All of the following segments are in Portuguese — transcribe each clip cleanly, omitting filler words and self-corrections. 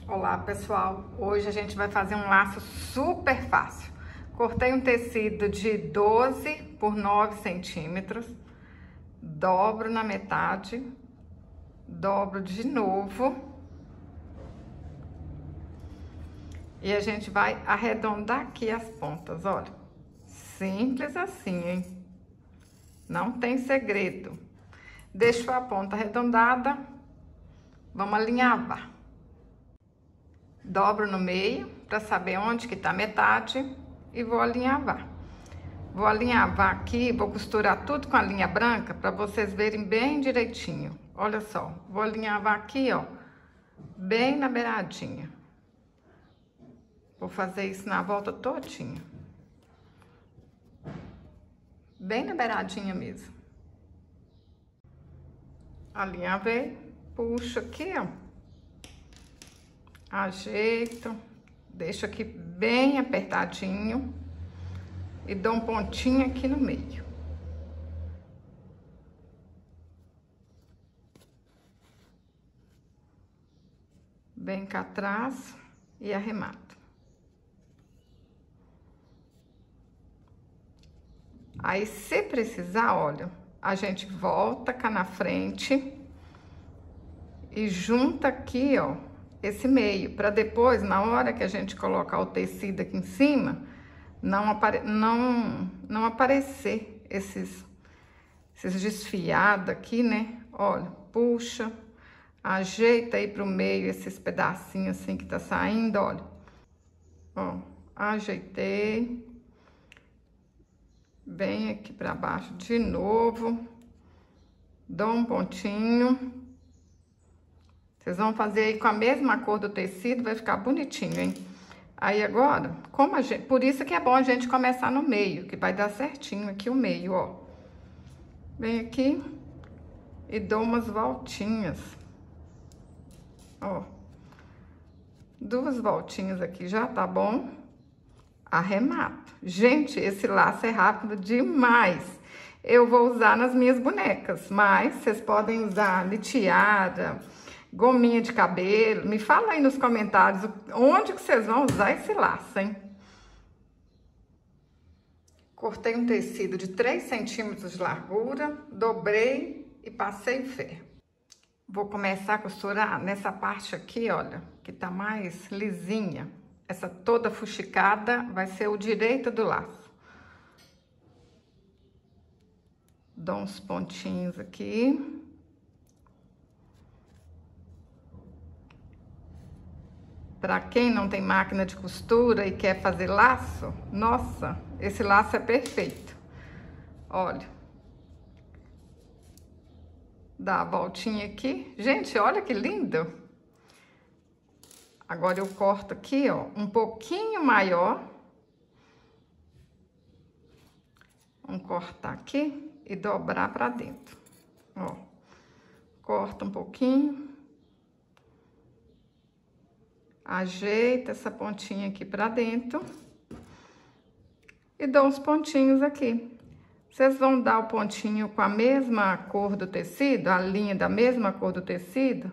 Olá pessoal, hoje a gente vai fazer um laço super fácil. Cortei um tecido de 12 por 9 centímetros, dobro na metade, dobro de novo e a gente vai arredondar aqui as pontas, olha. Simples assim, hein? Não tem segredo. Deixo a ponta arredondada, vamos alinhavar. Dobro no meio para saber onde que tá a metade e vou alinhavar. Vou alinhavar aqui, vou costurar tudo com a linha branca para vocês verem bem direitinho. Olha só, vou alinhavar aqui, ó, bem na beiradinha. Vou fazer isso na volta todinha. Bem na beiradinha mesmo. Alinhavei, puxo aqui, ó. Ajeito, deixo aqui bem apertadinho e dou um pontinho aqui no meio. Bem cá atrás e arremato. Aí, se precisar, olha, a gente volta cá na frente e junta aqui, ó, esse meio, para depois, na hora que a gente colocar o tecido aqui em cima, não aparecer esses desfiados aqui, né? Olha, puxa, ajeita aí pro meio esses pedacinhos assim que tá saindo, olha. Ó, ajeitei. Bem aqui pra baixo de novo. Dou um pontinho. Vocês vão fazer aí com a mesma cor do tecido, vai ficar bonitinho, hein? Aí agora, por isso que é bom a gente começar no meio, que vai dar certinho aqui o meio, ó. Vem aqui e dou umas voltinhas. Ó. 2 voltinhas aqui já tá bom. Arremato. Gente, esse laço é rápido demais. Eu vou usar nas minhas bonecas, mas vocês podem usar litiara, gominha de cabelo. Me fala aí nos comentários onde que vocês vão usar esse laço, hein? Cortei um tecido de 3 centímetros de largura, dobrei e passei ferro. Vou começar a costurar nessa parte aqui, olha, que tá mais lisinha. Essa toda fuxicada vai ser o direito do laço. Dou uns pontinhos aqui. Para quem não tem máquina de costura e quer fazer laço, nossa, esse laço é perfeito. Olha. Dá a voltinha aqui. Gente, olha que lindo. Agora eu corto aqui, ó, um pouquinho maior. Vamos cortar aqui e dobrar para dentro. Ó. Corta um pouquinho. Ajeita essa pontinha aqui pra dentro e dou uns pontinhos aqui. Vocês vão dar o pontinho com a mesma cor do tecido, a linha da mesma cor do tecido,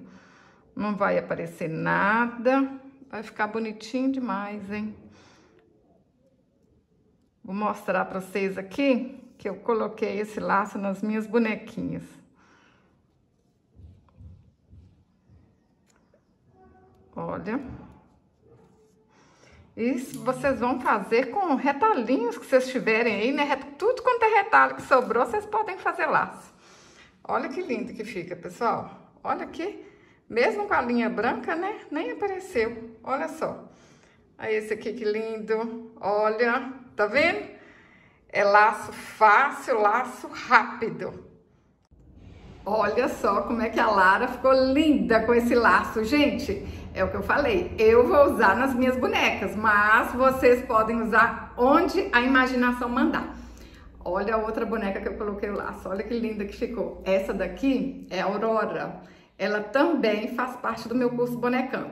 não vai aparecer nada, vai ficar bonitinho demais, hein? Vou mostrar pra vocês aqui que eu coloquei esse laço nas minhas bonequinhas. Olha. Isso vocês vão fazer com retalhinhos que vocês tiverem aí, né? Tudo quanto é retalho que sobrou, vocês podem fazer laço. Olha que lindo que fica, pessoal. Olha aqui. Mesmo com a linha branca, né? Nem apareceu. Olha só. Aí esse aqui que lindo. Olha, tá vendo? É laço fácil, laço rápido. Olha só como é que a Lara ficou linda com esse laço, gente. É o que eu falei, eu vou usar nas minhas bonecas, mas vocês podem usar onde a imaginação mandar. Olha a outra boneca que eu coloquei o laço, olha que linda que ficou. Essa daqui é a Aurora, ela também faz parte do meu curso Bonecando.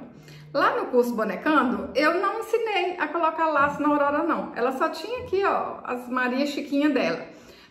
Lá no curso Bonecando, eu não ensinei a colocar laço na Aurora, não. Ela só tinha aqui, ó, as Maria Chiquinha dela.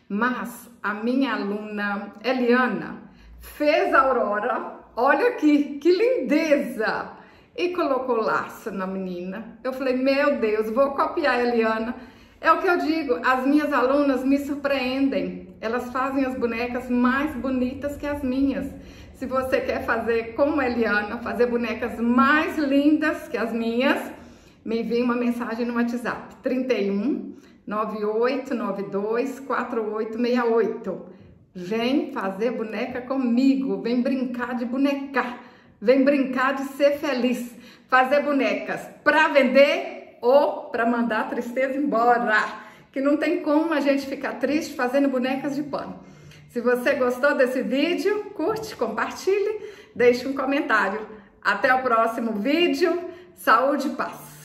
Mas a minha aluna Eliana fez a Aurora, olha aqui, que lindeza! e colocou laço na menina. Eu falei, meu Deus, vou copiar a Eliana. É o que eu digo, as minhas alunas me surpreendem. Elas fazem as bonecas mais bonitas que as minhas. Se você quer fazer como a Eliana, fazer bonecas mais lindas que as minhas, me envie uma mensagem no WhatsApp, 31 9892 4868. Vem fazer boneca comigo, vem brincar de bonecar, vem brincar de ser feliz. Fazer bonecas para vender ou para mandar a tristeza embora, que não tem como a gente ficar triste fazendo bonecas de pano. Se você gostou desse vídeo, curte, compartilhe, deixe um comentário. Até o próximo vídeo. Saúde e paz!